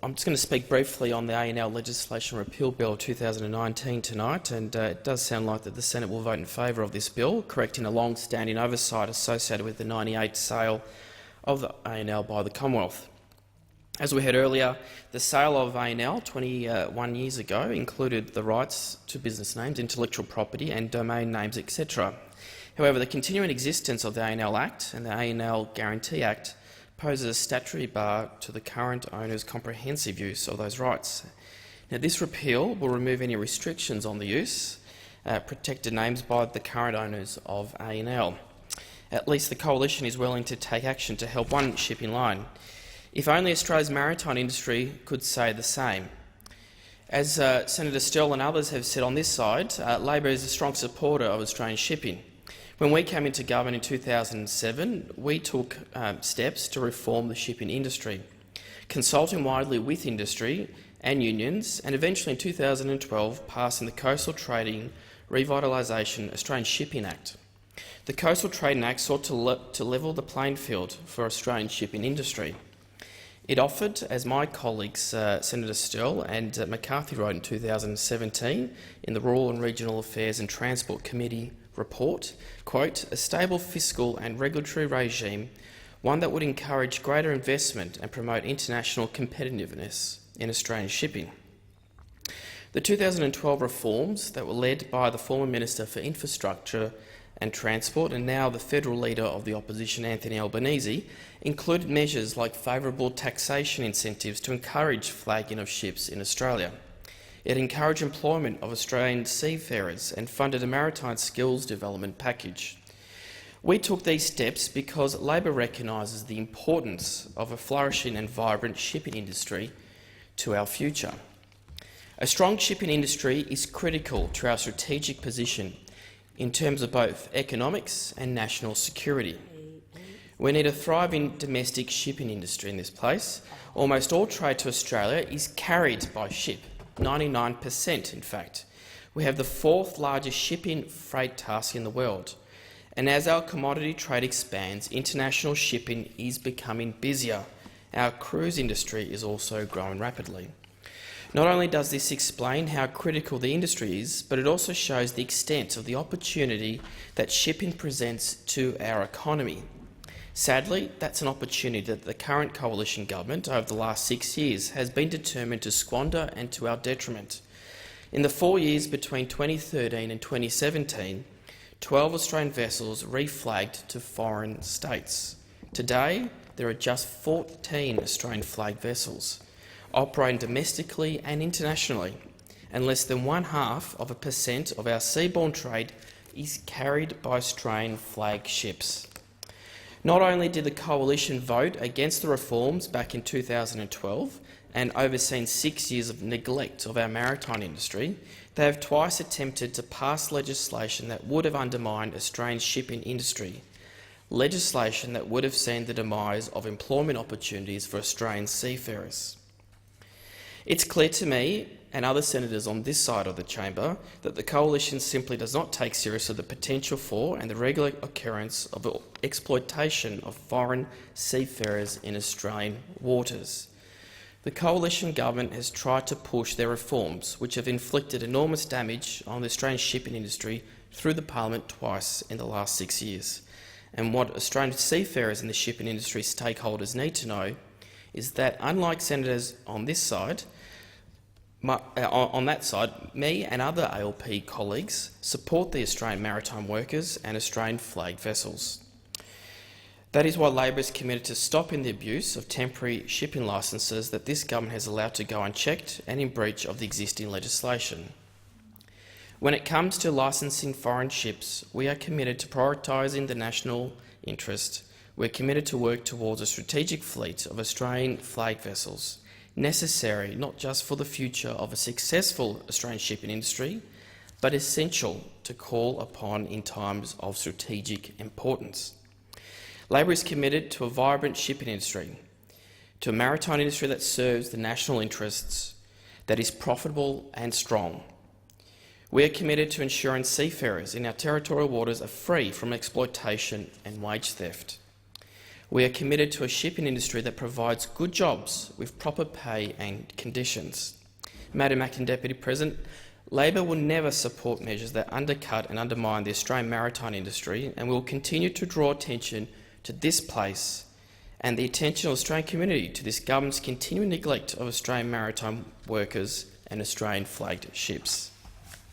I'm just going to speak briefly on the A&L Legislation Repeal Bill 2019 tonight, and it does sound like that the Senate will vote in favour of this bill, correcting a long-standing oversight associated with the '98 sale of the A&L by the Commonwealth. As we heard earlier, the sale of A&L 21 years ago included the rights to business names, intellectual property and domain names, etc. However, the continuing existence of the A&L Act and the A&L Guarantee Act poses a statutory bar to the current owner's comprehensive use of those rights. Now, this repeal will remove any restrictions on the use, protected names by the current owners of A&L. At least the Coalition is willing to take action to help one shipping line. If only Australia's maritime industry could say the same. As Senator Sterle and others have said on this side, Labor is a strong supporter of Australian shipping. When we came into government in 2007, we took steps to reform the shipping industry, consulting widely with industry and unions, and eventually in 2012 passing the Coastal Trading Revitalisation Australian Shipping Act. The Coastal Trading Act sought to level the playing field for Australian shipping industry. It offered, as my colleagues Senator Sterle and McCarthy wrote in 2017 in the Rural and Regional Affairs and Transport Committee report, quote, a stable fiscal and regulatory regime, one that would encourage greater investment and promote international competitiveness in Australian shipping. The 2012 reforms that were led by the former Minister for Infrastructure and Transport and now the federal leader of the opposition, Anthony Albanese, included measures like favourable taxation incentives to encourage flagging of ships in Australia. It encouraged employment of Australian seafarers and funded a maritime skills development package. We took these steps because Labor recognises the importance of a flourishing and vibrant shipping industry to our future. A strong shipping industry is critical to our strategic position in terms of both economics and national security. We need a thriving domestic shipping industry in this place. Almost all trade to Australia is carried by ship. 99%, in fact. We have the fourth largest shipping freight task in the world. And as our commodity trade expands, international shipping is becoming busier. Our cruise industry is also growing rapidly. Not only does this explain how critical the industry is, but it also shows the extent of the opportunity that shipping presents to our economy. Sadly, that's an opportunity that the current coalition government over the last 6 years has been determined to squander and to our detriment. In the 4 years between 2013 and 2017, 12 Australian vessels reflagged to foreign states. Today, there are just 14 Australian flagged vessels operating domestically and internationally, and less than 0.5% of our seaborne trade is carried by Australian flagged ships. Not only did the Coalition vote against the reforms back in 2012 and overseen 6 years of neglect of our maritime industry, they have twice attempted to pass legislation that would have undermined Australian shipping industry, legislation that would have seen the demise of employment opportunities for Australian seafarers. It's clear to me and other senators on this side of the chamber that the Coalition simply does not take seriously the potential for and the regular occurrence of exploitation of foreign seafarers in Australian waters. The Coalition government has tried to push their reforms, which have inflicted enormous damage on the Australian shipping industry through the Parliament twice in the last 6 years. And what Australian seafarers and the shipping industry stakeholders need to know is that, unlike senators on this side, on that side, me and other ALP colleagues support the Australian maritime workers and Australian flagged vessels. That is why Labor is committed to stopping the abuse of temporary shipping licences that this government has allowed to go unchecked and in breach of the existing legislation. When it comes to licensing foreign ships, we are committed to prioritising the national interest. We're committed to work towards a strategic fleet of Australian flagged vessels, necessary not just for the future of a successful Australian shipping industry, but essential to call upon in times of strategic importance. Labor is committed to a vibrant shipping industry, to a maritime industry that serves the national interests, that is profitable and strong. We are committed to ensuring seafarers in our territorial waters are free from exploitation and wage theft. We are committed to a shipping industry that provides good jobs with proper pay and conditions. Madam Acting Deputy President, Labor will never support measures that undercut and undermine the Australian maritime industry, and will continue to draw attention to this place and the attention of the Australian community to this government's continuing neglect of Australian maritime workers and Australian flagged ships.